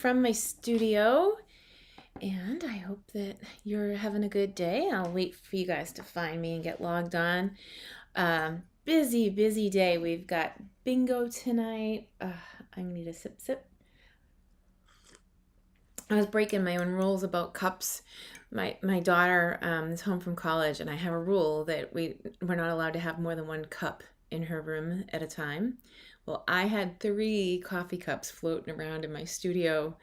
from my studio, and I hope that you're having a good day. I'll wait for you guys to find me and get logged on. Busy day. We've got bingo tonight. I need a sip. I was breaking my own rules about cups. My daughter is home from college, and I have a rule that we're not allowed to have more than one cup in her room at a time. Well, I had 3 coffee cups floating around in my studio,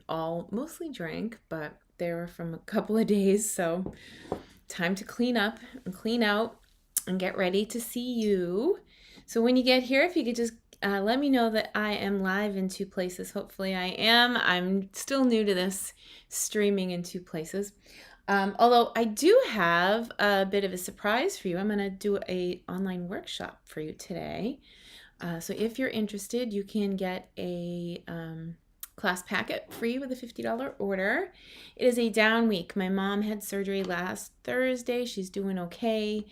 all mostly drank, but they were from a couple of days, so time to clean up and clean out and get ready to see you. So when you get here, if you could just let me know that I am live in 2 places. Hopefully I am. I'm still new to this streaming in 2 places. Although I do have a bit of a surprise for you. I'm going to do an online workshop for you today. So if you're interested, you can get a class packet free with a $50 order. It is a down week. My mom had surgery last Thursday. She's doing okay.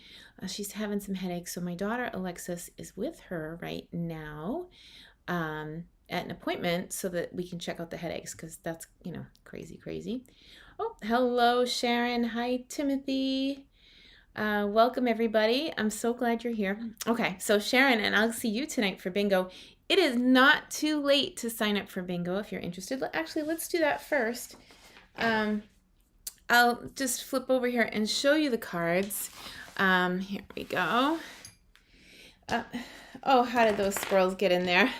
She's having some headaches. So my daughter Alexis is with her right now at an appointment so that we can check out the headaches, because that's, crazy. Oh, hello, Sharon. Hi, Timothy. Welcome, everybody. I'm so glad you're here. Okay, so Sharon, and I'll see you tonight for bingo. It is not too late to sign up for bingo if you're interested. Actually, let's do that first. I'll just flip over here and show you the cards. Here we go. How did those squirrels get in there?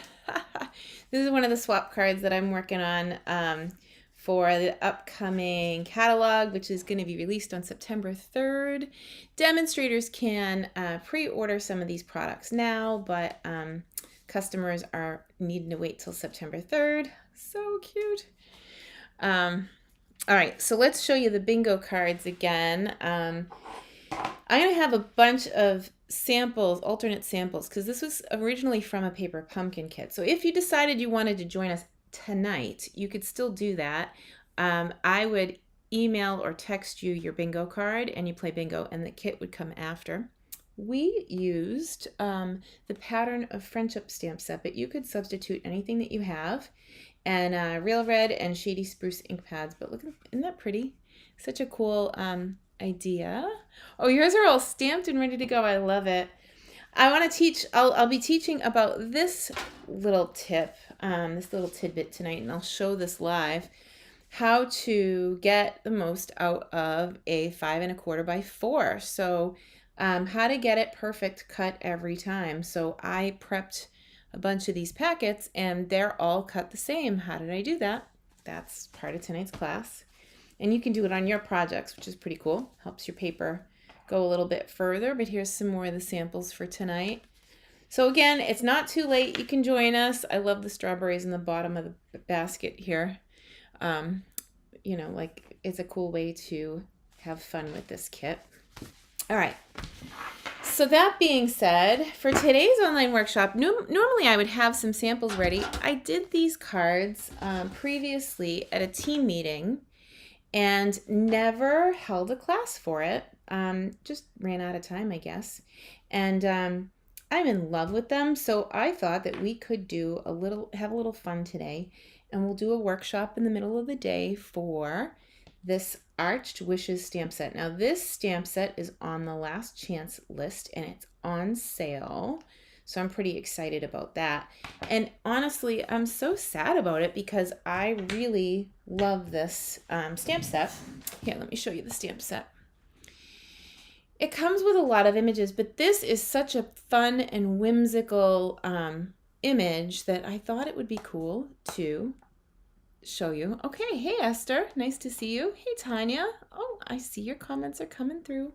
This is one of the swap cards that I'm working on for the upcoming catalog, which is going to be released on September 3rd. Demonstrators can pre-order some of these products now, but customers are needing to wait till September 3rd. So cute. All right, so let's show you the bingo cards again. I'm going to have a bunch of samples, alternate samples, because this was originally from a paper pumpkin kit. So if you decided you wanted to join us tonight, you could still do that. I would email or text you your bingo card and you play bingo, and the kit would come after. We used the Pattern of Friendship stamp set, but you could substitute anything that you have, and Real Red and Shady Spruce ink pads. But look, isn't that pretty? Such a cool idea. Oh, yours are all stamped and ready to go. I love it. I want to teach, I'll be teaching about this little tip, this little tidbit tonight, and I'll show this live, how to get the most out of a 5 1/4 by 4. So how to get it perfect cut every time. So I prepped a bunch of these packets and they're all cut the same. How did I do that? That's part of tonight's class. And you can do it on your projects, which is pretty cool. Helps your paper go a little bit further, but here's some more of the samples for tonight. So again, it's not too late. You can join us. I love the strawberries in the bottom of the basket here. Like, it's a cool way to have fun with this kit. All right. So that being said, for today's online workshop, normally I would have some samples ready. I did these cards previously at a team meeting and never held a class for it. Just ran out of time, I guess. And I'm in love with them, so I thought that we could have a little fun today, and we'll do a workshop in the middle of the day for this Arched Wishes stamp set. Now, this stamp set is on the last chance list, and it's on sale. So I'm pretty excited about that. And honestly, I'm so sad about it because I really love this stamp set. Here, let me show you the stamp set. It comes with a lot of images, but this is such a fun and whimsical image that I thought it would be cool to show you. Okay, hey Esther, nice to see you. Hey Tanya. Oh, I see your comments are coming through.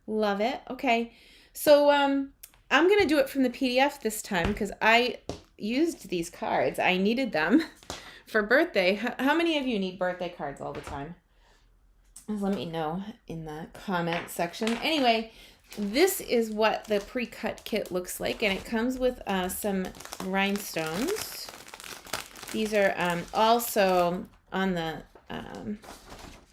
Love it. Okay, so I'm going to do it from the PDF this time because I used these cards. I needed them for birthday. How many of you need birthday cards all the time? Let me know in the comment section. Anyway, this is what the pre-cut kit looks like, and it comes with some rhinestones. These are also on the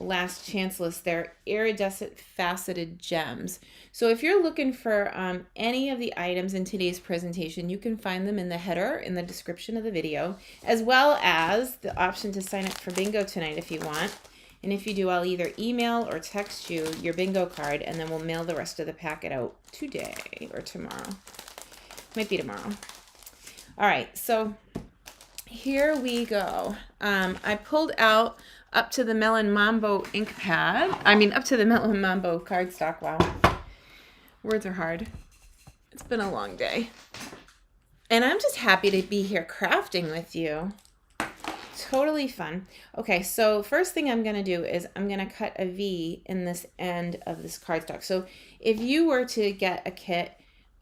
last chance list. They're iridescent faceted gems. So if you're looking for any of the items in today's presentation, you can find them in the header in the description of the video, as well as the option to sign up for bingo tonight if you want. And if you do, I'll either email or text you your bingo card, and then we'll mail the rest of the packet out today or tomorrow. Might be tomorrow. All right, so here we go. I pulled out up to the Melon Mambo ink pad. Up to the Melon Mambo cardstock. Wow. Words are hard. It's been a long day. And I'm just happy to be here crafting with you. Totally fun. Okay, so first thing I'm going to do is I'm going to cut a V in this end of this cardstock. So if you were to get a kit,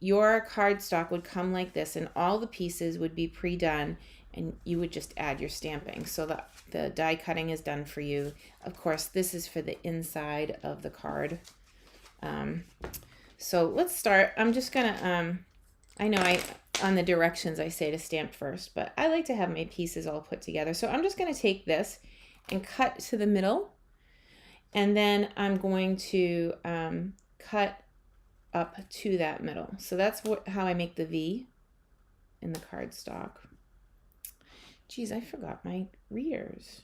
your cardstock would come like this, and all the pieces would be pre-done, and you would just add your stamping. So the die cutting is done for you. Of course, this is for the inside of the card. So let's start. I'm just gonna, I know on the directions I say to stamp first, but I like to have my pieces all put together. So I'm just gonna take this and cut to the middle, and then I'm going to cut up to that middle. So that's how I make the V in the cardstock. Geez, I forgot my readers.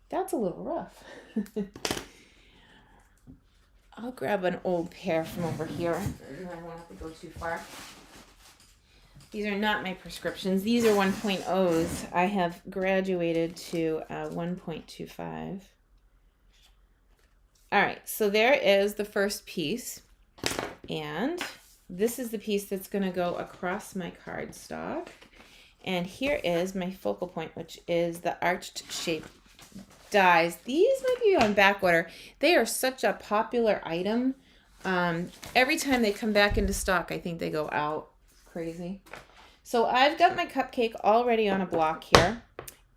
That's a little rough. I'll grab an old pair from over here, and I won't have to go too far. These are not my prescriptions. These are 1.0s. I have graduated to 1.25. All right, so there is the first piece, and this is the piece that's going to go across my cardstock. And here is my focal point, which is the arched shape dies. These might be on back order. They are such a popular item. Every time they come back into stock, I think they go out. It's crazy. So I've got my cupcake already on a block here,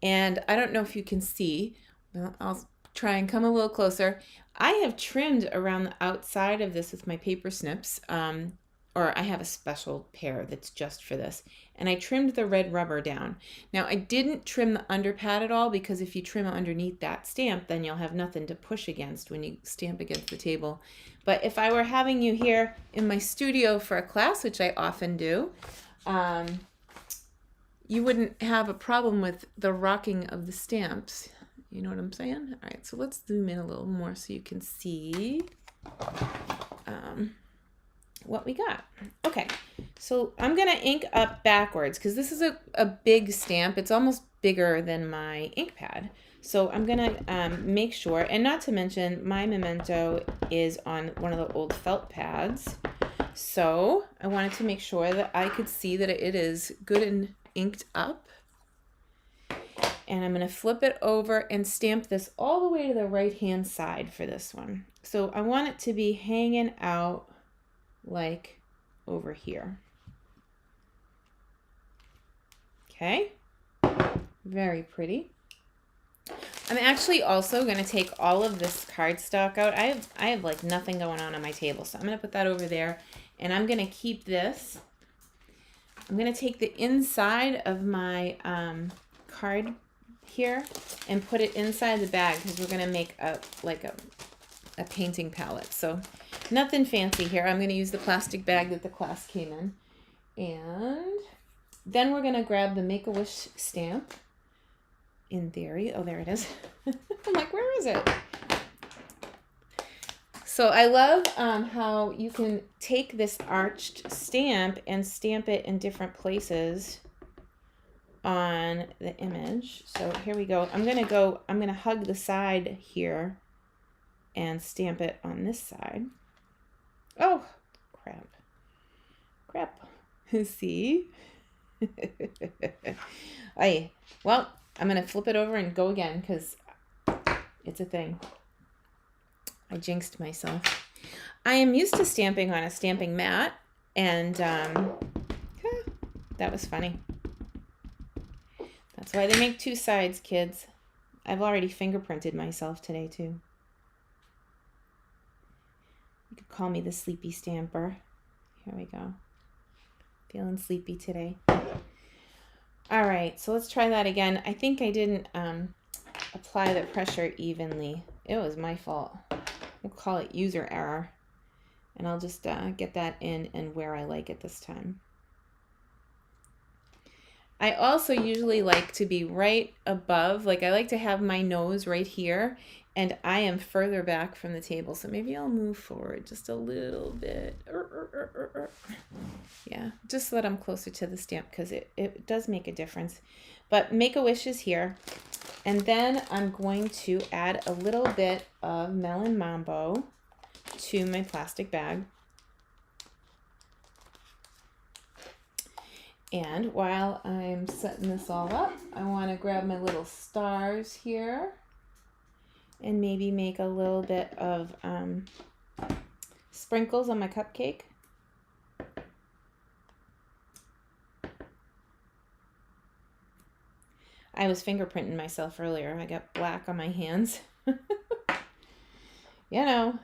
and I don't know if you can see. Well, I'll try and come a little closer. I have trimmed around the outside of this with my paper snips, or I have a special pair that's just for this. And I trimmed the red rubber down. Now, I didn't trim the underpad at all, because if you trim underneath that stamp, then you'll have nothing to push against when you stamp against the table. But if I were having you here in my studio for a class, which I often do, you wouldn't have a problem with the rocking of the stamps. You know what I'm saying? All right, so let's zoom in a little more so you can see what we got. Okay, so I'm gonna ink up backwards because this is a big stamp. It's almost bigger than my ink pad. So I'm gonna make sure, and not to mention my memento is on one of the old felt pads. So I wanted to make sure that I could see that it is good and inked up. And I'm going to flip it over and stamp this all the way to the right-hand side for this one. So I want it to be hanging out like over here. Okay, very pretty. I'm actually also going to take all of this cardstock out. I have like nothing going on my table, so I'm going to put that over there, and I'm going to keep this. I'm going to take the inside of my card here and put it inside the bag because we're going to make a painting palette. So nothing fancy here. I'm going to use the plastic bag that the class came in. And then we're going to grab the Make-A-Wish stamp. In theory. Oh, there it is. I'm like, where is it? So I love how you can take this arched stamp and stamp it in different places on the image. So here we go. I'm going to hug the side here and stamp it on this side. Oh, crap. See? Well, I'm going to flip it over and go again because it's a thing. I jinxed myself. I am used to stamping on a stamping mat, and that was funny. That's why they make two sides, kids. I've already fingerprinted myself today, too. You could call me the sleepy stamper. Here we go. Feeling sleepy today. All right, so let's try that again. I think I didn't apply the pressure evenly. It was my fault. We'll call it user error. And I'll just get that in and where I like it this time. I also usually like to be right above, like I like to have my nose right here, and I am further back from the table. So maybe I'll move forward just a little bit. Yeah, just so that I'm closer to the stamp, because it does make a difference. But Make-A-Wish is here. And then I'm going to add a little bit of Melon Mambo to my plastic bag. And while I'm setting this all up, I want to grab my little stars here and maybe make a little bit of sprinkles on my cupcake. I was fingerprinting myself earlier. I got black on my hands. You know,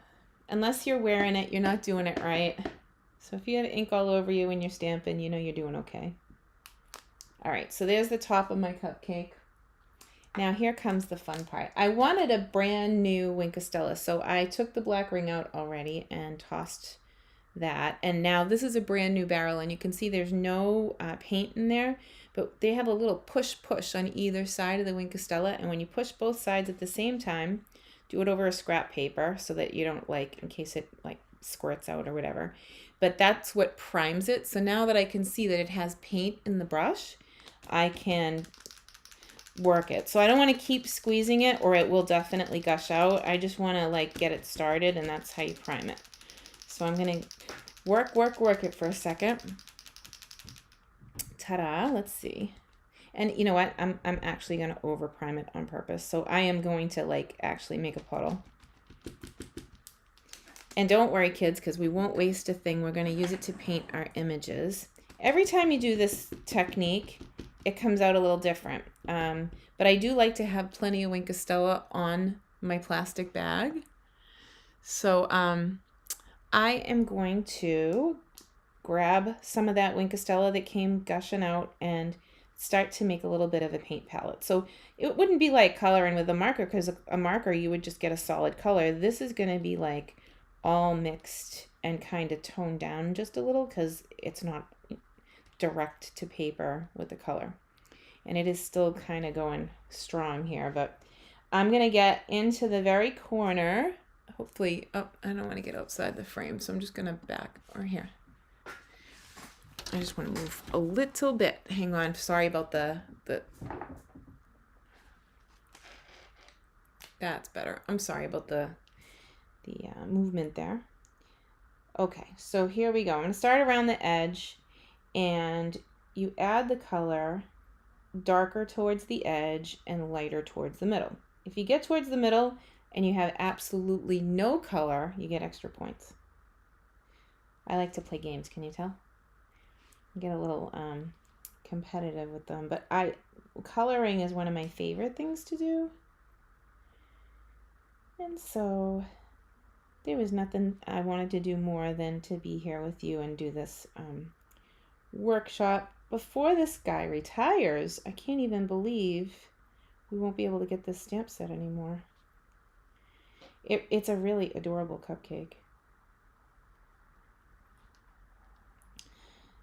unless you're wearing it, you're not doing it right. So if you have ink all over you when you're stamping, you know you're doing okay. All right, so there's the top of my cupcake. Now here comes the fun part. I wanted a brand new Wink of Stella, so I took the black ring out already and tossed that. And now this is a brand new barrel, and you can see there's no paint in there, but they have a little push on either side of the Wink of Stella. And when you push both sides at the same time, do it over a scrap paper so that you don't, like, in case it like squirts out or whatever. But that's what primes it. So now that I can see that it has paint in the brush, I can work it. So I don't want to keep squeezing it or it will definitely gush out. I just want to like get it started, and that's how you prime it. So I'm going to work it for a second. Ta-da, let's see. And you know what? I'm actually going to over prime it on purpose. So I am going to like actually make a puddle. And don't worry, kids, because we won't waste a thing. We're going to use it to paint our images. Every time you do this technique, it comes out a little different. But I do like to have plenty of Wink of Stella on my plastic bag. So I am going to grab some of that Wink of Stella that came gushing out and start to make a little bit of a paint palette. So it wouldn't be like coloring with a marker, because a marker you would just get a solid color. This is going to be like all mixed and kind of toned down just a little, because it's not direct to paper with the color. And it is still kind of going strong here, but I'm going to get into the very corner. Hopefully, oh, I don't want to get outside the frame, so I'm just going to back or here. I just want to move a little bit. Hang on. Sorry about the that's better. I'm sorry about the movement there. Okay, so here we go. I'm going to start around the edge, and you add the color darker towards the edge and lighter towards the middle. If you get towards the middle and you have absolutely no color, you get extra points. I like to play games, can you tell? I get a little competitive with them, but coloring is one of my favorite things to do. And so there was nothing I wanted to do more than to be here with you and do this workshop before this guy retires. I can't even believe we won't be able to get this stamp set anymore. It's a really adorable cupcake.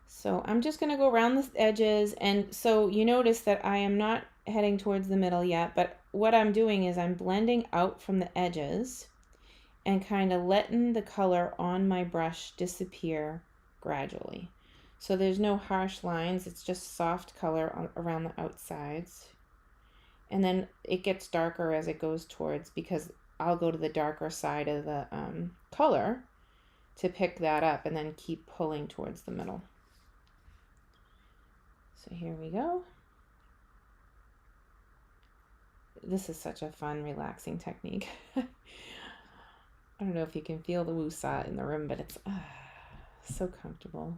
So I'm just going to go around the edges, and so you notice that I am not heading towards the middle yet, but what I'm doing is I'm blending out from the edges and kind of letting the color on my brush disappear gradually. So there's no harsh lines, it's just soft color around the outsides. And then it gets darker as it goes towards, because I'll go to the darker side of the color to pick that up and then keep pulling towards the middle. So here we go. This is such a fun, relaxing technique. I don't know if you can feel the woo-saw in the room, but it's so comfortable.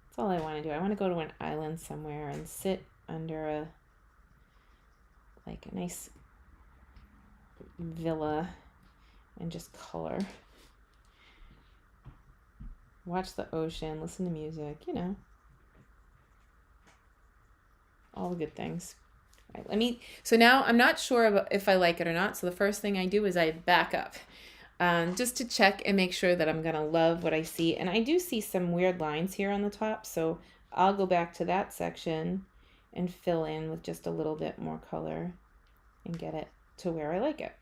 That's all I want to do. I want to go to an island somewhere and sit under a nice villa and just color. Watch the ocean, listen to music, you know. All the good things. All right, so now I'm not sure if I like it or not. So the first thing I do is I back up just to check and make sure that I'm going to love what I see. And I do see some weird lines here on the top. So I'll go back to that section and fill in with just a little bit more color and get it to where I like it.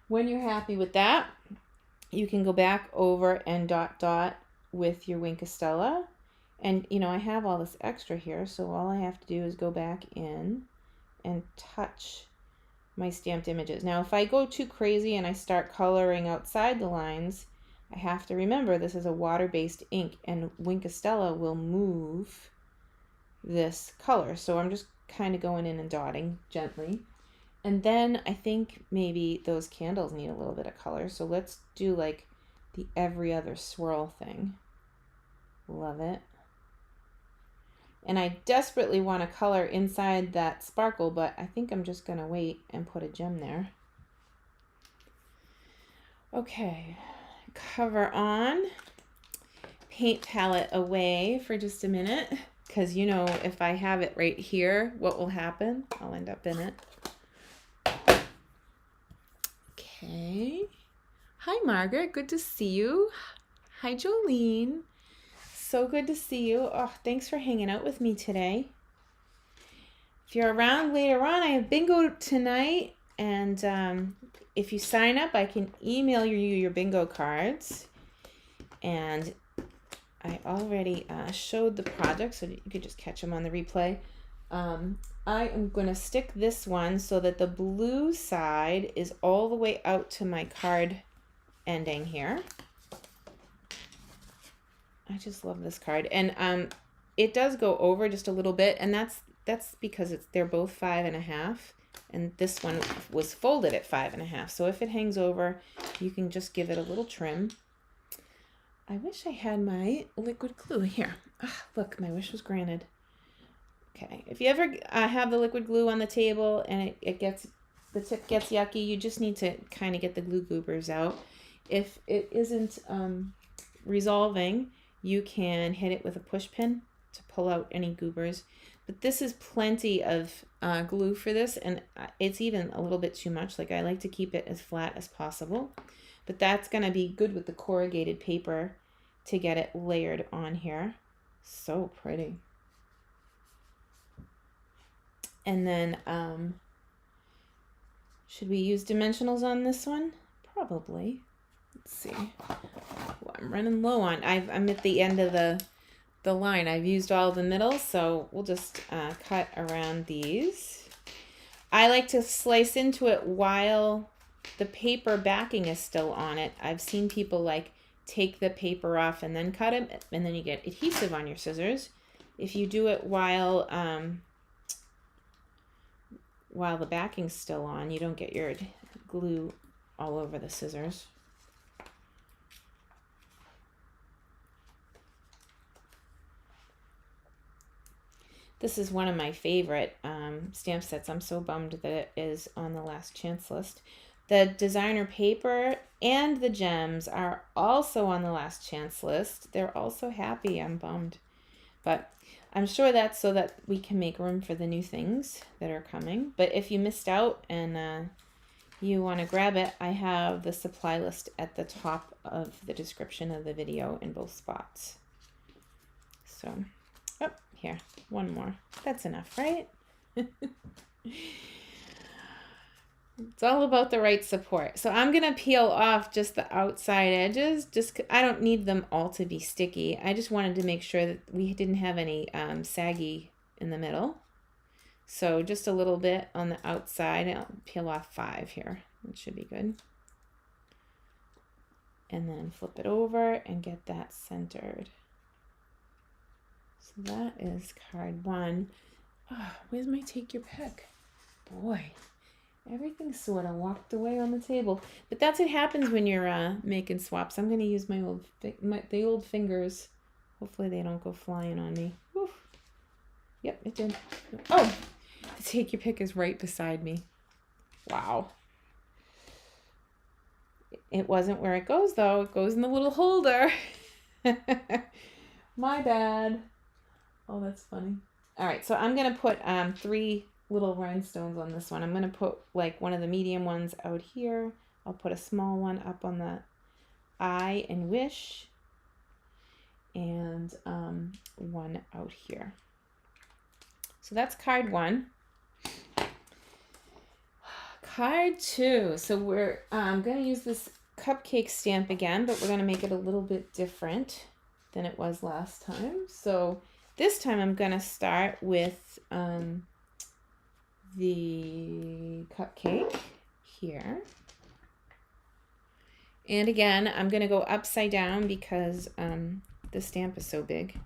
When you're happy with that, you can go back over and dot with your Wink of Stella. And, you know, I have all this extra here, so all I have to do is go back in and touch my stamped images. Now, if I go too crazy and I start coloring outside the lines, I have to remember this is a water-based ink, and Wink of Stella will move this color. So I'm just kind of going in and dotting gently. And then I think maybe those candles need a little bit of color. So let's do like the every other swirl thing. Love it. And I desperately want to color inside that sparkle, but I think I'm just going to wait and put a gem there. Okay, cover on, paint palette away for just a minute, because you know if I have it right here, what will happen? I'll end up in it. Okay. Hi, Margaret. Good to see you. Hi, Jolene. So good to see you. Oh, thanks for hanging out with me today. If you're around later on, I have bingo tonight. And if you sign up, I can email you your bingo cards. And I already showed the project, so you could just catch them on the replay. I am going to stick this one so that the blue side is all the way out to my card ending here. I just love this card, and it does go over just a little bit, and that's because they're both 5.5, and this one was folded at 5.5. So if it hangs over, you can just give it a little trim. I wish I had my liquid glue here. Look, my wish was granted. Okay, if you ever have the liquid glue on the table and the tip gets yucky, you just need to kind of get the glue goobers out. If it isn't resolving, you can hit it with a push pin to pull out any goobers. But this is plenty of glue for this, and it's even a little bit too much. Like, I like to keep it as flat as possible. But that's going to be good with the corrugated paper to get it layered on here. So pretty. And then, should we use dimensionals on this one? Probably. Let's see. Well, I'm running low on. I'm at the end of the line. I've used all the middle, so we'll just cut around these. I like to slice into it while the paper backing is still on it. I've seen people like take the paper off and then cut it, and then you get adhesive on your scissors. If you do it while the backing's still on, you don't get your glue all over the scissors. This is one of my favorite stamp sets. I'm so bummed that it is on the last chance list. The designer paper and the gems are also on the last chance list. They're also happy. I'm bummed. But I'm sure that's so that we can make room for the new things that are coming. But if you missed out and you want to grab it, I have the supply list at the top of the description of the video in both spots. So, oh, here, one more. That's enough, right? It's all about the right support. So I'm going to peel off just the outside edges. I don't need them all to be sticky. I just wanted to make sure that we didn't have any saggy in the middle. So just a little bit on the outside. I'll peel off 5 here. It should be good. And then flip it over and get that centered. So that is card 1. Oh, where's my take your pick? Boy. Everything sort of walked away on the table. But that's what happens when you're making swaps. I'm going to use the old fingers. Hopefully they don't go flying on me. Whew. Yep, it did. Oh, the take your pick is right beside me. Wow. It wasn't where it goes, though. It goes in the little holder. My bad. Oh, that's funny. All right, so I'm going to put 3 little rhinestones on this one. I'm going to put like one of the medium ones out here. I'll put a small one up on the eye and wish, and one out here. So that's card 1. Card 2. So we're going to use this cupcake stamp again, but we're going to make it a little bit different than it was last time. So this time I'm going to start with the cupcake here. And again, I'm going to go upside down because the stamp is so big.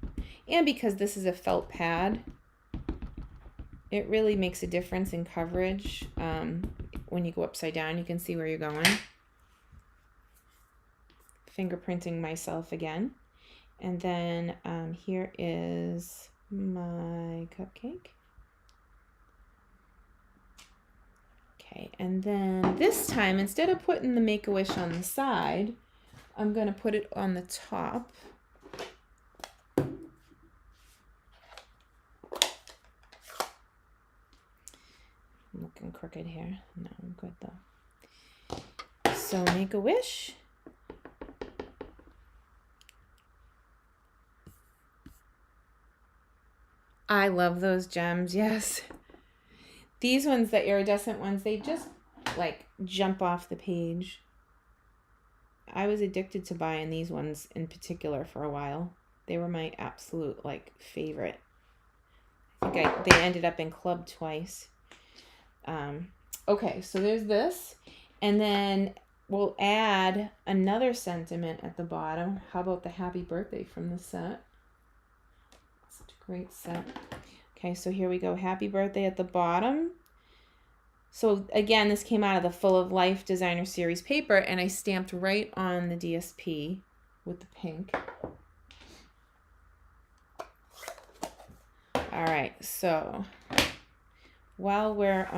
And because this is a felt pad, it really makes a difference in coverage. When you go upside down, you can see where you're going. Fingerprinting myself again. And then here is my cupcake. Okay, and then this time, instead of putting the Make-A-Wish on the side, I'm going to put it on the top. I'm looking crooked here. No, I'm good though. So Make-A-Wish. I love those gems, yes. These ones, the iridescent ones, they just like jump off the page. I was addicted to buying these ones in particular for a while. They were my absolute like favorite. I think they ended up in club twice. Okay, so there's this. And then we'll add another sentiment at the bottom. How about the happy birthday from the set? Such a great set. Okay, so here we go. Happy birthday at the bottom. So again, this came out of the Full of Life Designer Series paper, and I stamped right on the DSP with the pink. All right, so while we're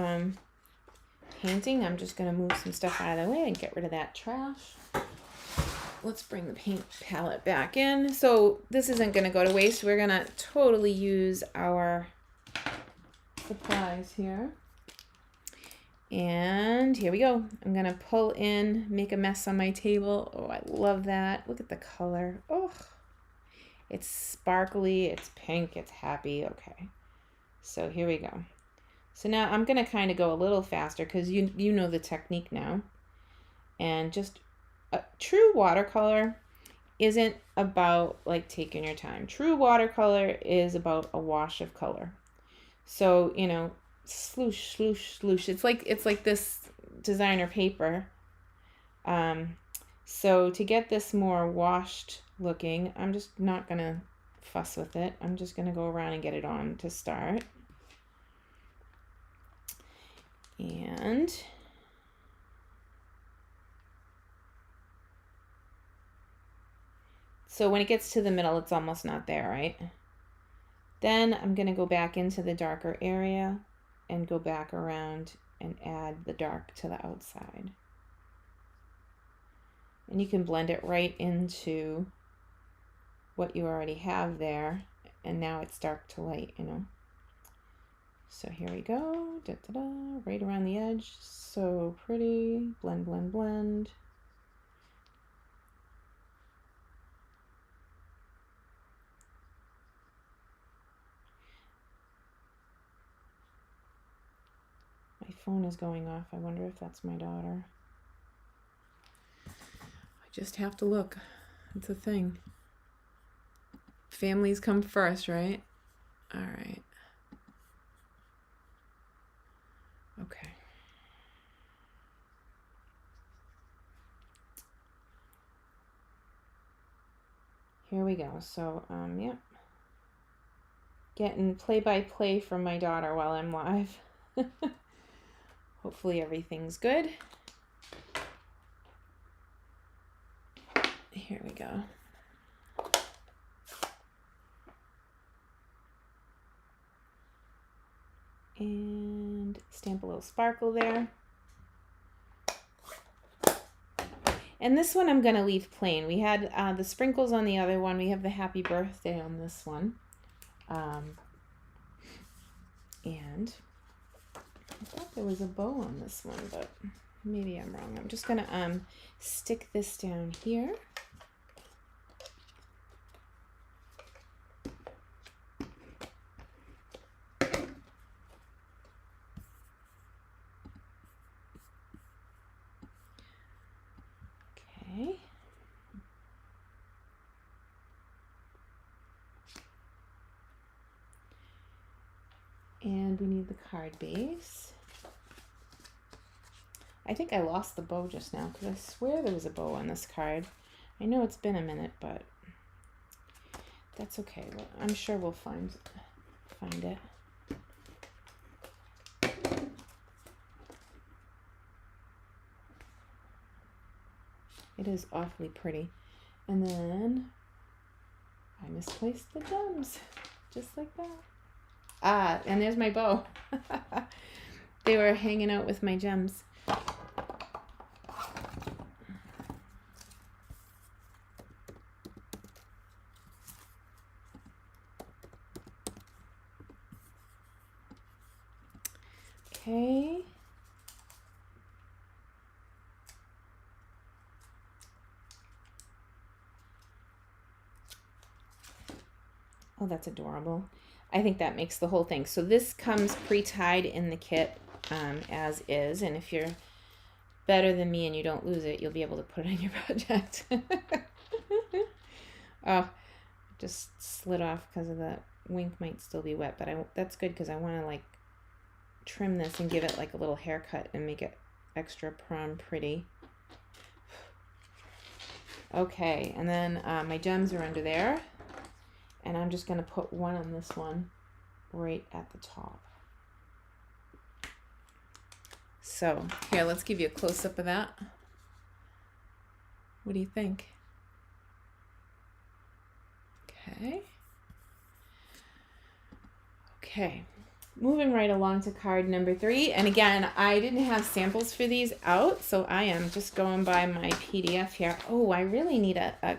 painting, I'm just going to move some stuff out of the way and get rid of that trash. Let's bring the paint palette back in. So this isn't going to go to waste. We're going to totally use our supplies here. And here we go. I'm going to pull in, make a mess on my table. Oh, I love that. Look at the color. Oh, it's sparkly, it's pink, it's happy. Okay, so here we go. So now I'm going to kind of go a little faster because you know the technique now. And just a true watercolor isn't about like taking your time. True watercolor is about a wash of color. So, you know, sloosh, sloosh, sloosh. It's like this designer paper. So to get this more washed looking, I'm just not going to fuss with it. I'm just going to go around and get it on to start. And so when it gets to the middle, it's almost not there, right? Then I'm going to go back into the darker area and go back around and add the dark to the outside. And you can blend it right into what you already have there. And now it's dark to light, you know. So here we go, da, da, da, right around the edge. So pretty, blend, blend, blend. My phone is going off. I wonder if that's my daughter. I just have to look. It's a thing. Families come first, right? All right. Okay. Here we go. So, yeah. Getting play-by-play from my daughter while I'm live. Hopefully everything's good. Here we go. And stamp a little sparkle there. And this one I'm going to leave plain. We had the sprinkles on the other one. We have the happy birthday on this one. And there was a bow on this one, but maybe I'm wrong. I'm just gonna stick this down here. Okay. And we need the card base. I think I lost the bow just now because I swear there was a bow on this card. I know it's been a minute, but that's okay. Well, I'm sure we'll find it. It is awfully pretty. And then I misplaced the gems, just like that. Ah, and there's my bow. They were hanging out with my gems. Okay. Oh, that's adorable. I think that makes the whole thing. So this comes pre-tied in the kit as is, and if you're better than me and you don't lose it, you'll be able to put it on your project. Oh, just slid off because of the wink might still be wet, but that's good because I want to like trim this and give it like a little haircut and make it extra prom pretty. Okay, and then my gems are under there. And I'm just going to put one on this one right at the top. So here, let's give you a close-up of that. What do you think? Okay. Okay. Moving right along to card number 3. And again, I didn't have samples for these out, so I am just going by my PDF here. Oh, I really need a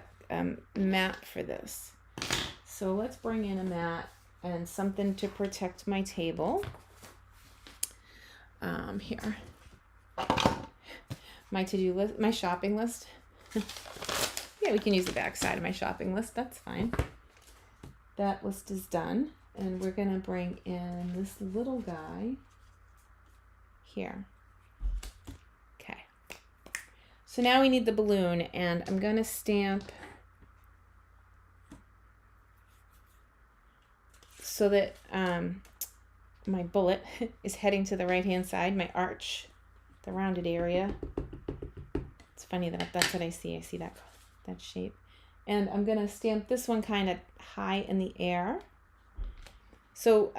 map for this. So let's bring in a mat and something to protect my table. Here. My to-do list, my shopping list. Yeah, we can use the back side of my shopping list. That's fine. That list is done. And we're going to bring in this little guy here. Okay. So now we need the balloon, and I'm going to stamp so that my bullet is heading to the right-hand side, my arch, the rounded area. It's funny that that's what I see. I see that shape. And I'm going to stamp this one kind of high in the air. So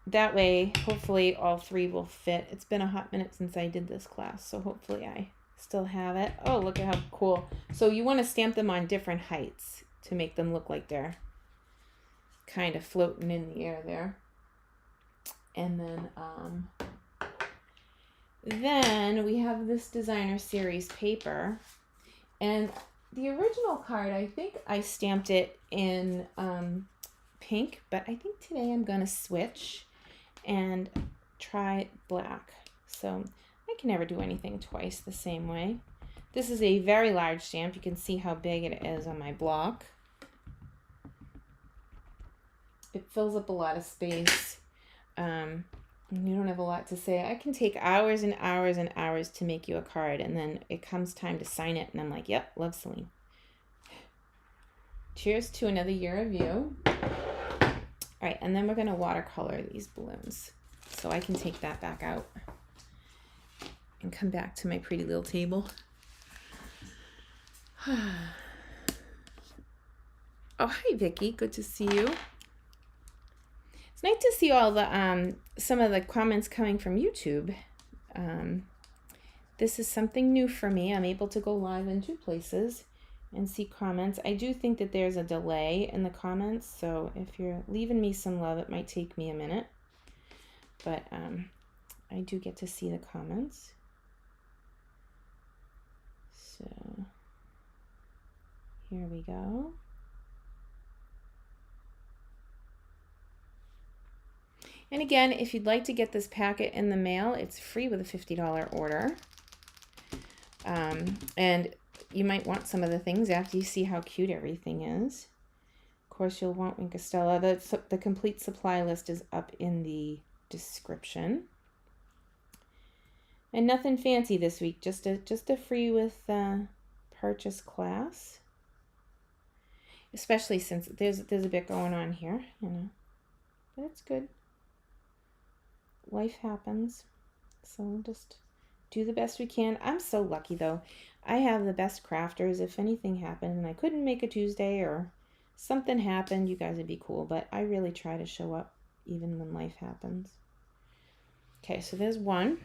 that way, hopefully all 3 will fit. It's been a hot minute since I did this class, so hopefully I still have it. Oh, look at how cool. So you want to stamp them on different heights to make them look like they're kind of floating in the air there. And then we have this designer series paper, and the original card, I think I stamped it in pink, but I think today I'm gonna switch and try black. So I can never do anything twice the same way. This is a very large stamp. You can see how big it is on my block. It fills up a lot of space. You don't have a lot to say. I can take hours and hours and hours to make you a card, and then it comes time to sign it, and I'm like, yep, love Selene. Cheers to another year of you. All right, and then we're going to watercolor these balloons. So I can take that back out and come back to my pretty little table. Oh, hi, Vicky. Good to see you. It's nice to see all the some of the comments coming from YouTube. This is something new for me. I'm able to go live in 2 places and see comments. I do think that there's a delay in the comments, so if you're leaving me some love, it might take me a minute. But I do get to see the comments. So here we go. And again, if you'd like to get this packet in the mail, it's free with a $50 order. And you might want some of the things after you see how cute everything is. Of course, you'll want Wink of Stella. The complete supply list is up in the description. And nothing fancy this week, just a free with purchase class. Especially since there's a bit going on here, you know. But it's good. Life happens. So just do the best we can. I'm so lucky though. I have the best crafters. If anything happened and I couldn't make a Tuesday or something happened, you guys would be cool. But I really try to show up even when life happens. Okay, so there's one.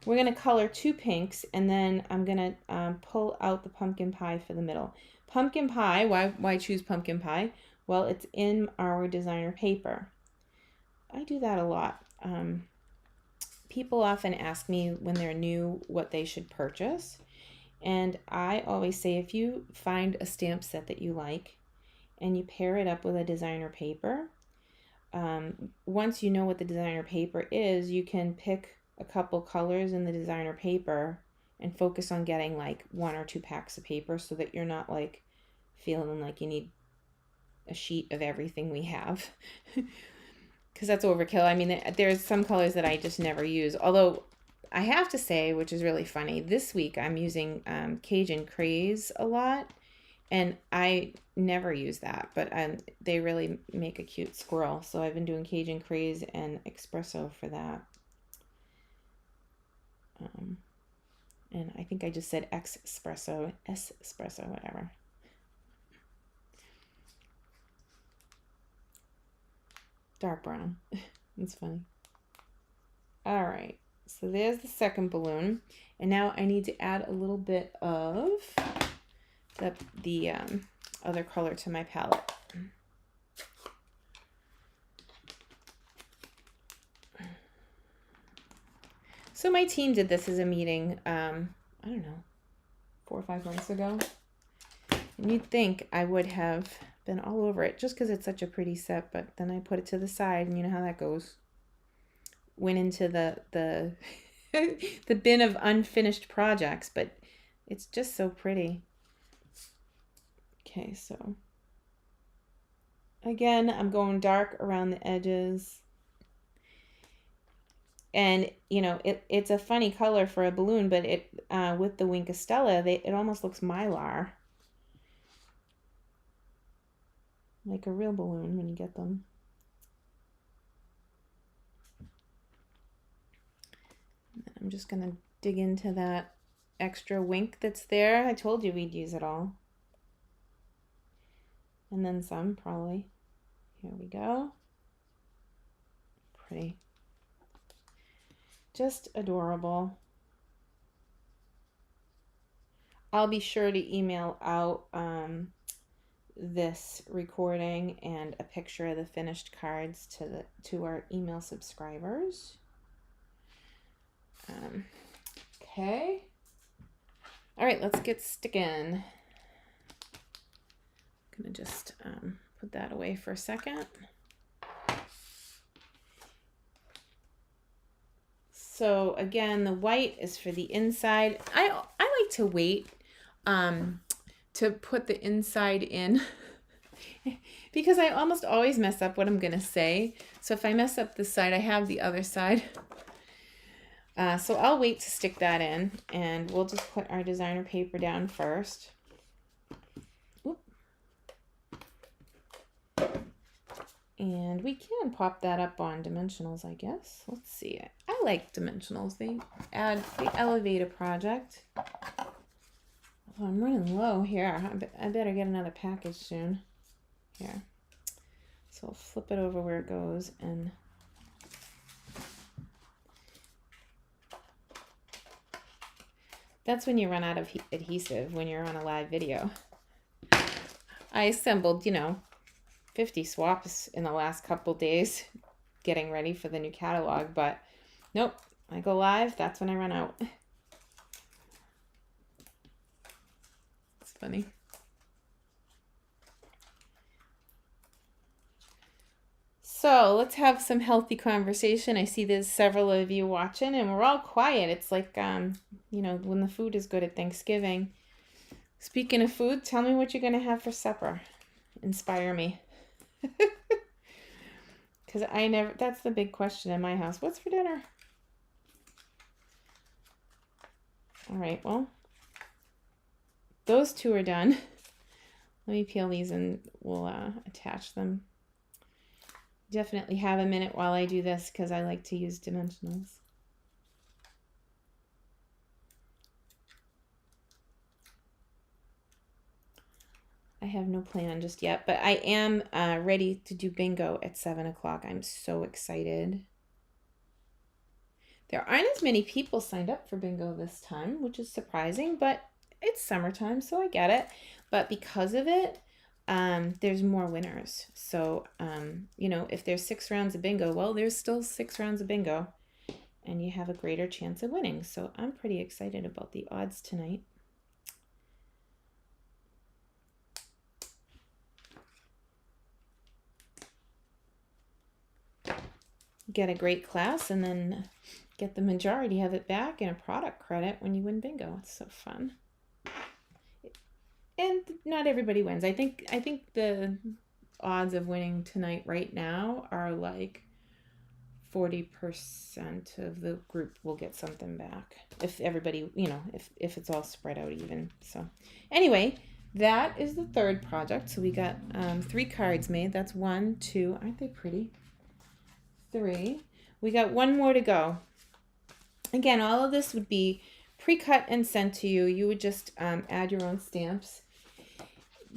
We're going to color 2 pinks, and then I'm going to pull out the pumpkin pie for the middle. Pumpkin pie, why choose pumpkin pie? Well, it's in our designer paper. I do that a lot. People often ask me when they're new what they should purchase. And I always say if you find a stamp set that you like and you pair it up with a designer paper, once you know what the designer paper is, you can pick a couple colors in the designer paper and focus on getting like 1 or 2 packs of paper so that you're not like feeling like you need a sheet of everything we have. Because that's overkill. I mean, there's some colors that I just never use. Although I have to say, which is really funny, this week I'm using Cajun Craze a lot. And I never use that, but they really make a cute squirrel. So I've been doing Cajun Craze and Espresso for that. And I think I just said espresso, whatever. Dark brown. It's funny. All right, so there's the second balloon. And now I need to add a little bit of the other color to my palette. So my team did this as a meeting, I don't know, 4 or 5 months ago. And you'd think I would have been all over it just because it's such a pretty set, but then I put it to the side, and you know how that goes. Went into the the bin of unfinished projects, but it's just so pretty. Okay, so again, I'm going dark around the edges. And, you know, it's a funny color for a balloon, but it with the Wink of Stella, it almost looks mylar. Like a real balloon when you get them. I'm just going to dig into that extra wink that's there. I told you we'd use it all. And then some, probably. Here we go. Pretty. Just adorable. I'll be sure to email out this recording and a picture of the finished cards to our email subscribers. Okay. All right, let's get sticking. I'm gonna just put that away for a second. So again, the white is for the inside. I like to wait to put the inside in because I almost always mess up what I'm gonna say. So if I mess up this side, I have the other side. So I'll wait to stick that in, and we'll just put our designer paper down first. Oop. And we can pop that up on dimensionals, I guess. Let's see. I like dimensionals. They elevate a project. Oh, I'm running low here. I better get another package soon. Here. So I'll flip it over where it goes, and that's when you run out of adhesive when you're on a live video. I assembled, 50 swaps in the last couple days getting ready for the new catalog, but nope, I go live, that's when I run out. It's funny. So let's have some healthy conversation. I see there's several of you watching, and we're all quiet. It's like, you know, when the food is good at Thanksgiving. Speaking of food, tell me what you're going to have for supper. Inspire me. Because that's the big question in my house. What's for dinner? All right, well, those two are done. Let me peel these and we'll attach them. Definitely have a minute while I do this because I like to use dimensionals. I have no plan just yet, but I am ready to do bingo at 7 o'clock. I'm so excited. There aren't as many people signed up for bingo this time, which is surprising, but it's summertime, so I get it. But because of it, there's more winners. So, you know, if there's 6 rounds of bingo, well, there's still 6 rounds of bingo, and you have a greater chance of winning. So I'm pretty excited about the odds tonight. Get a great class and then get the majority of it back in a product credit when you win bingo. It's so fun. And not everybody wins. I think the odds of winning tonight right now are like 40% of the group will get something back. If everybody, you know, if it's all spread out even. So anyway, that is the third project. So we got 3 cards made. That's 1, 2. Aren't they pretty? 3. We got 1 more to go. Again, all of this would be pre-cut and sent to you. You would just add your own stamps.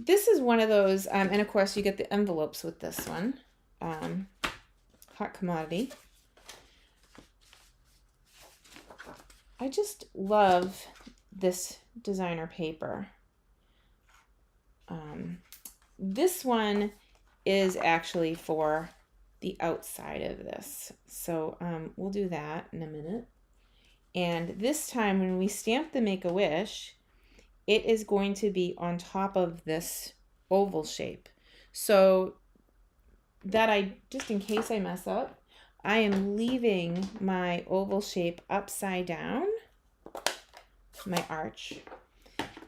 This is one of those, and of course you get the envelopes with this one. Hot commodity. I just love this designer paper. This one is actually for the outside of this. So we'll do that in a minute. And this time when we stamp the Make-A-Wish, it is going to be on top of this oval shape. So that just in case I mess up, I am leaving my oval shape upside down, my arch,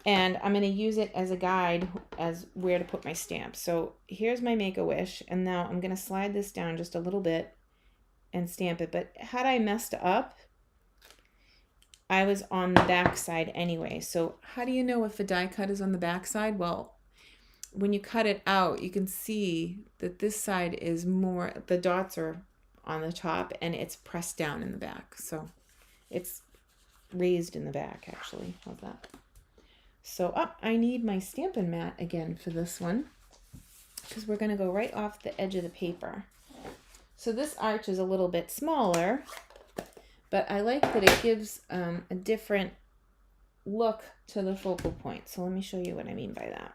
and I'm going to use it as a guide as where to put my stamp. So here's my Make-A-Wish, and now I'm going to slide this down just a little bit and stamp it. But had I messed up, I was on the back side anyway. So how do you know if a die cut is on the back side? Well, when you cut it out, you can see that this side is more, the dots are on the top and it's pressed down in the back. So it's raised in the back actually. How's that? So I need my Stampin' Mat again for this one because we're going to go right off the edge of the paper. So this arch is a little bit smaller, but I like that it gives a different look to the focal point. So let me show you what I mean by that.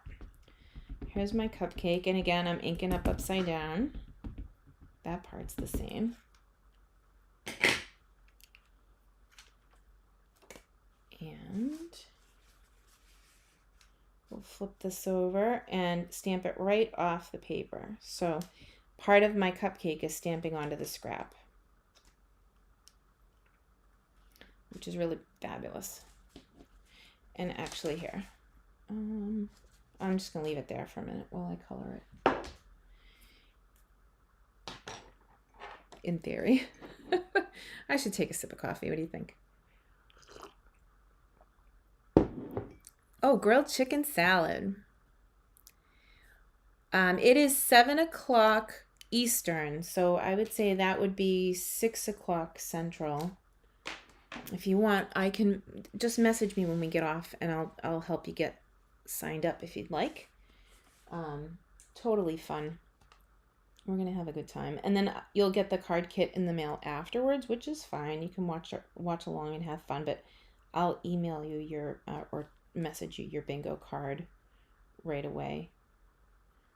Here's my cupcake, and again, I'm inking up upside down. That part's the same. And we'll flip this over and stamp it right off the paper. So part of my cupcake is stamping onto the scrap, which is really fabulous. And actually here, I'm just going to leave it there for a minute while I color it. In theory. I should take a sip of coffee. What do you think? Oh, grilled chicken salad. It is 7 o'clock Eastern, so I would say that would be 6 o'clock Central. If you want, I can just message me when we get off, and I'll help you get signed up if you'd like. Totally fun. We're gonna have a good time, and then you'll get the card kit in the mail afterwards, which is fine. You can watch along and have fun, but I'll email you your or message you your bingo card right away.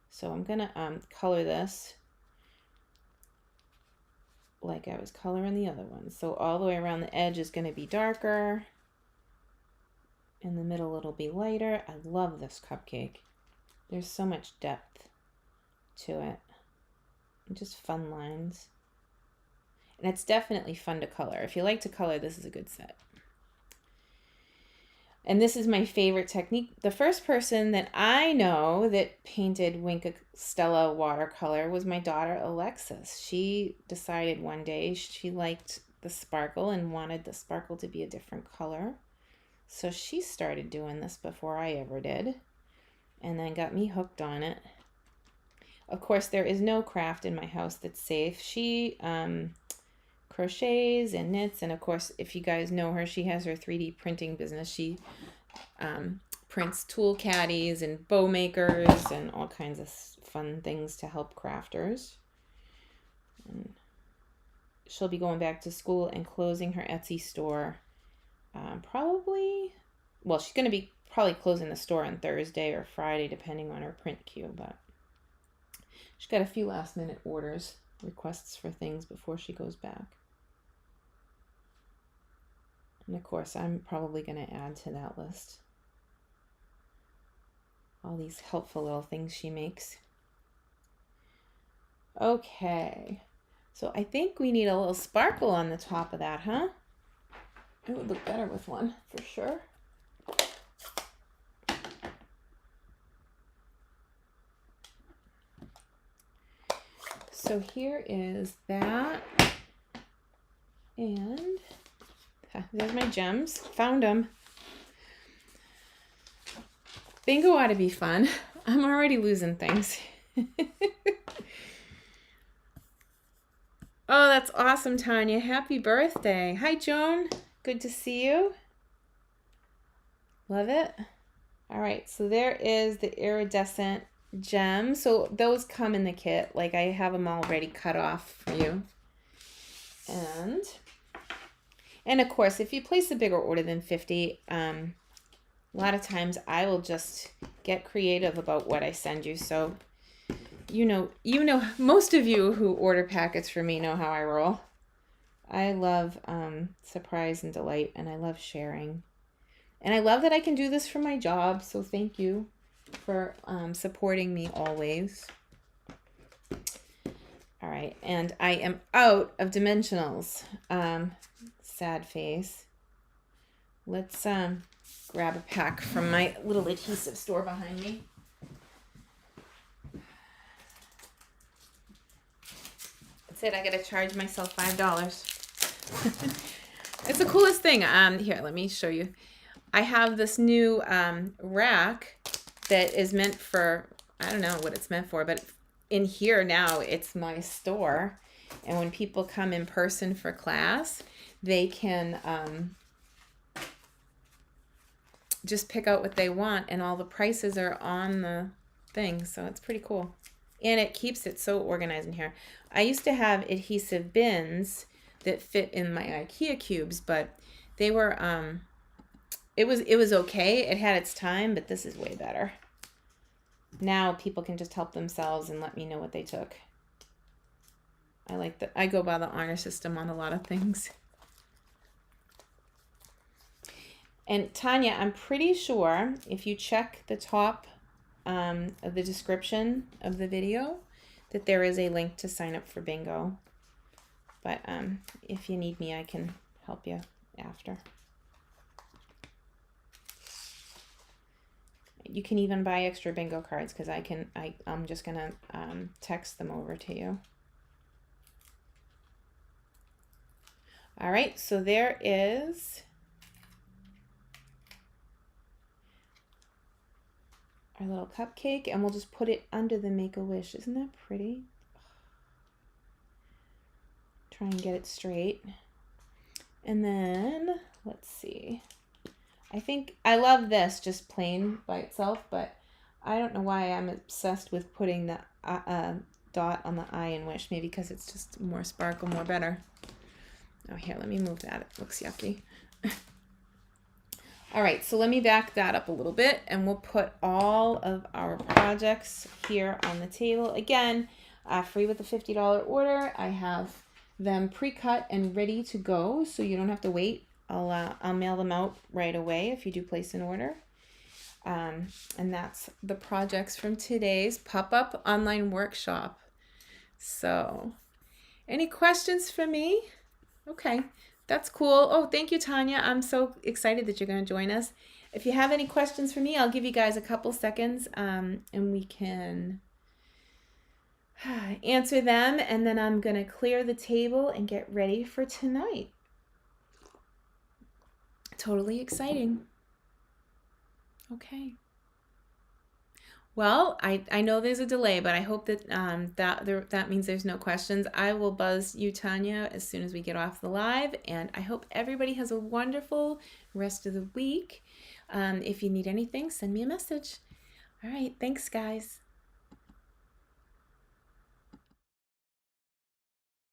So I'm gonna color this like I was coloring the other one. So all the way around the edge is gonna be darker. In the middle it'll be lighter. I love this cupcake. There's so much depth to it. and just fun lines. And it's definitely fun to color. If you like to color, this is a good set. And this is my favorite technique. The first person that I know that painted Wink Stella watercolor was my daughter Alexis. She decided one day she liked the sparkle and wanted the sparkle to be a different color. So she started doing this before I ever did, and then got me hooked on it. Of course, there is no craft in my house that's safe. She crochets and knits, and of course, if you guys know her, she has her 3D printing business. She prints tool caddies and bow makers and all kinds of fun things to help crafters. And she'll be going back to school and closing her Etsy store she's going to be probably closing the store on Thursday or Friday depending on her print queue, but she's got a few last minute orders, requests for things before she goes back. And of course, I'm probably going to add to that list all these helpful little things she makes. Okay, so I think we need a little sparkle on the top of that, huh? It would look better with one, for sure. So here is that. And there's my gems. Found them. Bingo ought to be fun. I'm already losing things. Oh, that's awesome, Tanya. Happy birthday. Hi, Joan. Good to see you. Love it. All right, so there is the iridescent gem. So those come in the kit. Like, I have them already cut off for you. And of course, if you place a bigger order than 50, a lot of times I will just get creative about what I send you. So you know, most of you who order packets for me know how I roll. I love surprise and delight, and I love sharing. And I love that I can do this for my job, so thank you for supporting me always. All right, and I am out of dimensionals. Sad face. Let's grab a pack from my little adhesive store behind me. That's it. I gotta charge myself $5. It's the coolest thing. Here, let me show you. I have this new rack that is meant for, I don't know what it's meant for, but in here now it's my store. And when people come in person for class, they can just pick out what they want, and all the prices are on the thing. So it's pretty cool. And it keeps it so organized in here. I used to have adhesive bins that fit in my IKEA cubes, but they were, it was okay. It had its time, but this is way better. Now people can just help themselves and let me know what they took. I like that. I go by the honor system on a lot of things. And Tanya, I'm pretty sure if you check the top of the description of the video, that there is a link to sign up for bingo. But if you need me, I can help you after. You can even buy extra bingo cards, because I'm just gonna text them over to you. All right, so there is our little cupcake, and we'll just put it under the Make-A-Wish. Isn't that pretty? Try and get it straight. And then, let's see. I think I love this just plain by itself, but I don't know why I'm obsessed with putting the dot on the I in Wish. Maybe because it's just more sparkle, more better. Oh, here, let me move that. It looks yucky. All right, so let me back that up a little bit, and we'll put all of our projects here on the table. Again, free with a $50 order. I have them pre-cut and ready to go, so you don't have to wait. I'll mail them out right away if you do place an order. And that's the projects from today's pop-up online workshop. So, any questions for me? Okay, that's cool. Oh, thank you, Tanya. I'm so excited that you're going to join us. If you have any questions for me, I'll give you guys a couple seconds and we can answer them. And then I'm going to clear the table and get ready for tonight. Totally exciting. Okay. Well, I know there's a delay, but I hope that that means there's no questions. I will buzz you, Tanya, as soon as we get off the live, and I hope everybody has a wonderful rest of the week. If you need anything, send me a message. All right, thanks, guys.